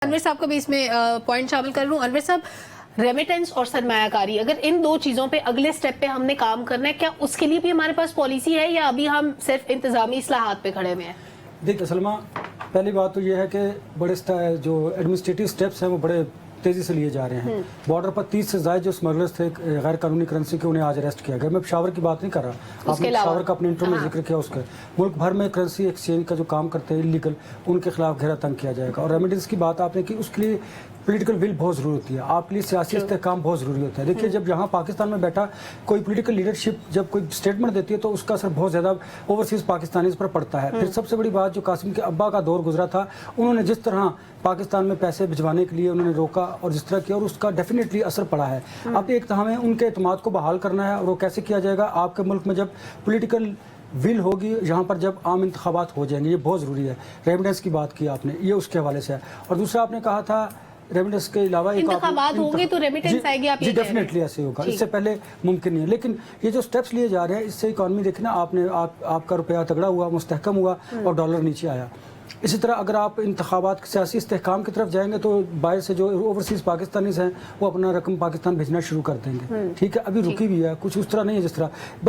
انور صاحب کا بھی اس میں پوائنٹ شامل کر لوں. انور صاحب، ریمیٹنس اور سرمایہ کاری، اگر ان دو چیزوں پہ اگلے سٹیپ پہ ہم نے کام کرنا ہے، کیا اس کے لیے بھی ہمارے پاس پالیسی ہے یا ابھی ہم صرف انتظامی اصلاحات پہ کھڑے ہوئے ہیں؟ دیکھیں سلمہ، پہلی بات تو یہ ہے کہ بڑے جو ایڈمنسٹریٹو سٹیپس ہیں وہ بڑے تیزی سے لیے جا رہے ہیں. بارڈر پر 30 سے زائد جو اسمگلرز تھے غیر قانونی کرنسی کے، انہیں آج اریسٹ کیا گیا. میں پشاور کی بات نہیں کر رہا، آپ نے پشاور کا اپنے انٹرو میں ذکر کیا. اس کے ملک بھر میں کرنسی ایکسچینج کا جو کام کرتے ہیں انلیگل، ان کے خلاف گھیرا تنگ کیا جائے گا. اور ریمیڈیز کی بات آپ نے کی، اس کے لیے پولیٹیکل ول بہت ضروری ہوتی ہے، آپ کے لیے سیاسی استحکام بہت ضروری ہوتا ہے. دیکھیے، جب یہاں پاکستان میں بیٹھا کوئی پولیٹیکل لیڈرشپ جب کوئی اسٹیٹمنٹ دیتی ہے تو اس کا اثر بہت زیادہ اوورسیز پاکستانیز پر پڑتا ہے. پھر سب سے بڑی بات، جو قاسم کے ابا کا دور گزرا تھا، انہوں نے جس طرح پاکستان میں پیسے بھجوانے کے لیے انہوں نے روکا اور جس طرح کیا، اور اس کا ڈیفینیٹلی اثر پڑا ہے. اب ایک تو ہمیں ان کے اعتماد کو بحال کرنا ہے، اور وہ کیسے کیا جائے گا؟ آپ کے ملک میں جب پولیٹیکل ول ہوگی، یہاں پر جب عام انتخابات ہو جائیں گے، یہ بہت ضروری ہے. ریمیڈنس کی بات کی آپ نے، یہ اس کے حوالے سے ہے. اور دوسرا آپ نے کہا تھا ریمیڈنس کے علاوہ انتخابات ہوں گے تو ریمیٹنس آئے گی، آپ جی ڈیفینیٹلی ایسے ہوگا، اس سے پہلے ممکن نہیں ہے. لیکن یہ جو سٹیپس لیے جا رہے ہیں، اس سے اکانومی دیکھنا، آپ کا روپیہ تگڑا ہوا، مستحکم ہوا اور ڈالر نیچے آیا. اسی طرح اگر آپ انتخابات سیاسی استحکام کی طرف جائیں گے تو باہر سے جو اوورسیز پاکستانیز ہیں وہ اپنا رقم پاکستان بھیجنا شروع کر دیں گے. ٹھیک ہے، ابھی رکی بھی ہے، کچھ اس طرح نہیں ہے جس طرح.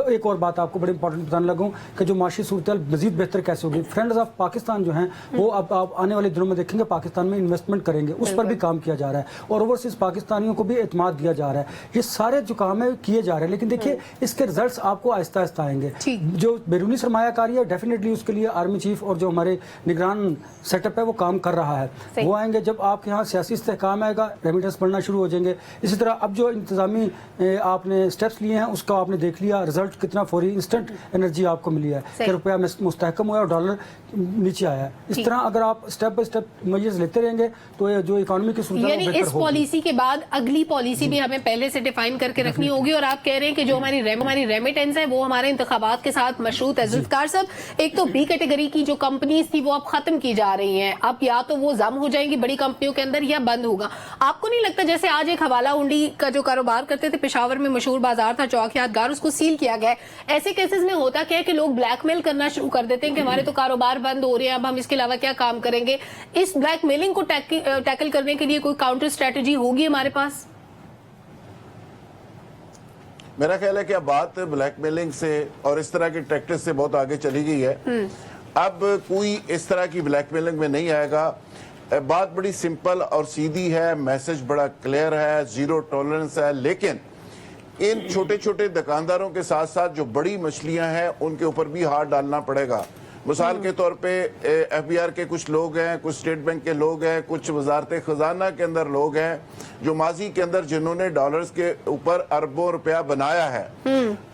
ایک اور بات آپ کو بڑی امپورٹنٹ بتانے لگوں کہ جو معاشی صورتحال مزید بہتر کیسے ہوگی. فرینڈز آف پاکستان جو ہیں وہ اب آپ آنے والے دنوں میں دیکھیں گے پاکستان میں انویسٹمنٹ کریں گے، اس پر بھی کام کیا جا رہا ہے. اور اوورسیز پاکستانیوں کو بھی اعتماد دیا جا رہا ہے. یہ سارے جو کام ہے کیے جا رہے ہیں، لیکن دیکھیے اس کے رزلٹس آپ کو آہستہ آہستہ آئیں گے. جو بیرونی سرمایہ کاری ہے، ڈیفینیٹلی اس کے لیے آرمی چیف اور جو ہمارے نگران سیٹ اپ ہے وہ کام کر رہا ہے. وہ آئیں گے جب آپ کے یہاں سیاسی استحکام آئے گا، ریمیٹنس بڑھنا شروع ہو جائیں گے. اسی طرح اب جو انتظامی آپ نے سٹیپس لیے ہیں اس کا آپ نے دیکھ لیا رزلٹ کتنا فوری انسٹنٹ انرجی آپ کو ملی ہے کہ روپیہ مستحکم ہوا اور ڈالر نیچے آیا ہے. اس طرح اگر آپ سٹیپ بائی سٹیپ میجرز لیتے رہیں گے تو جو اکانومی کی صورت ہے یعنی اس پالیسی کے بعد اگلی پالیسی بھی ہمیں پہلے سے ڈیفائن کر کے رکھنی ہوگی. اور آپ کہہ رہے ہیں کہ جو ہماری ریمیٹنس ہے وہ ہمارے انتخابات کے ساتھ مشروط ہے. ذوالفقار صاحب، ایک تو بی کیٹیگری کی جو کمپنیز تھی وہ اب ختم کی جا رہی ہیں، اب یا تو وہ ضم ہو جائیں گی بڑی کمپنیوں کے اندر یا بند ہوگا. آپ کو نہیں لگتا جیسے آج ایک حوالہ ہنڈی کا جو کاروبار کرتے تھے، پشاور میں مشہور بازار تھا چوک یادگار، اس کو سیل کیا گیا ہے. ایسے کیسز میں ہوتا کیا ہے کہ لوگ بلیک میل کرنا شروع کر دیتے ہیں کہ ہمارے تو کاروبار بند ہو رہے ہیں، اب ہم اس کے علاوہ کیا کام کریں گے. اس بلیک میلنگ کو ٹیکل کرنے کے لیے کوئی کاؤنٹر اسٹریٹجی ہوگی ہمارے پاس؟ میرا خیال ہے کہ اب بات بلیک میلنگ سے اور اس طرح کی ٹیکٹس سے بہت آگے چلی گئی ہے. اب کوئی اس طرح کی بلیک میلنگ میں نہیں آئے گا. بات بڑی سمپل اور سیدھی ہے، میسج بڑا کلیئر ہے، زیرو ٹالرنس ہے. لیکن ان چھوٹے چھوٹے دکانداروں کے ساتھ ساتھ جو بڑی مچھلیاں ہیں ان کے اوپر بھی ہاتھ ڈالنا پڑے گا. مثال کے طور پہ ایف بی آر کے کچھ لوگ ہیں، کچھ اسٹیٹ بینک کے لوگ ہیں، کچھ وزارت خزانہ کے اندر لوگ ہیں جو ماضی کے اندر جنہوں نے ڈالرز کے اوپر اربوں روپیہ بنایا ہے،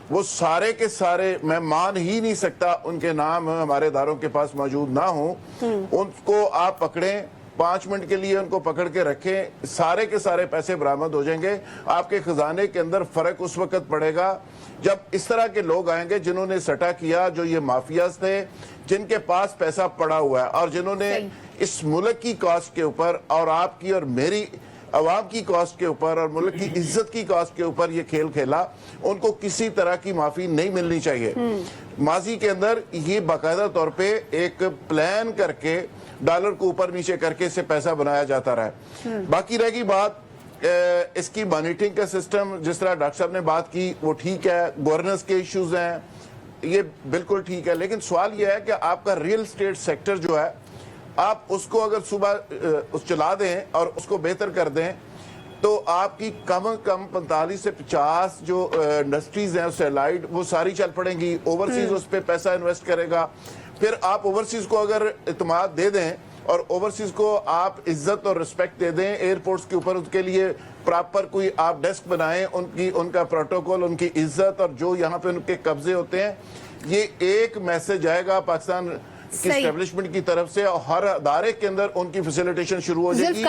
وہ سارے کے سارے میں مان ہی نہیں سکتا ان کے نام ہمارے اداروں کے پاس موجود نہ ہوں. ان کو آپ پکڑیں، 5 منٹ کے لیے ان کو پکڑ کے رکھیں، سارے کے سارے پیسے برآمد ہو جائیں گے. آپ کے خزانے کے اندر فرق اس وقت پڑے گا جب اس طرح کے لوگ آئیں گے جنہوں نے سٹا کیا، جو یہ مافیاز تھے، جن کے پاس پیسہ پڑا ہوا ہے اور جنہوں نے اس ملک کی کاسٹ کے اوپر اور آپ کی اور میری عوام کی کاسٹ کے اوپر اور ملک کی عزت کی کاسٹ کے اوپر یہ کھیل کھیلا. ان کو کسی طرح کی معافی نہیں ملنی چاہیے. ماضی کے اندر یہ باقاعدہ طور پہ ایک پلان کر کے ڈالر کو اوپر نیچے کر کے اس سے پیسہ بنایا جاتا رہا ہے. باقی رہ گئی بات اس کی مانیٹرنگ کا سسٹم، جس طرح ڈاکٹر صاحب نے بات کی وہ ٹھیک ہے، گورننس کے ایشوز ہیں، یہ بالکل ٹھیک ہے. لیکن سوال یہ ہے کہ آپ کا ریل اسٹیٹ سیکٹر جو ہے، آپ اس کو اگر صبح چلا دیں اور اس کو بہتر کر دیں تو آپ کی کم از کم 45 سے 50 جو انڈسٹریز ہیں اس سے لائٹ وہ ساری چل پڑیں گی. اوورسیز اس پہ پیسہ انویسٹ کرے گا. پھر آپ اوورسیز کو اگر اعتماد دے دیں اور اوورسیز کو آپ عزت اور رسپیکٹ دے دیں، ایئرپورٹس کے اوپر ان کے لیے پراپر کوئی آپ ڈیسک بنائیں، ان کا پروٹوکول، ان کی عزت اور جو یہاں پہ ان کے قبضے ہوتے ہیں، یہ ایک میسج آئے گا پاکستان کی اسٹیبلشمنٹ کی طرف سے اور ہر ادارے کے اندر ان کی فیسیلیٹیشن شروع ہو جائے گی.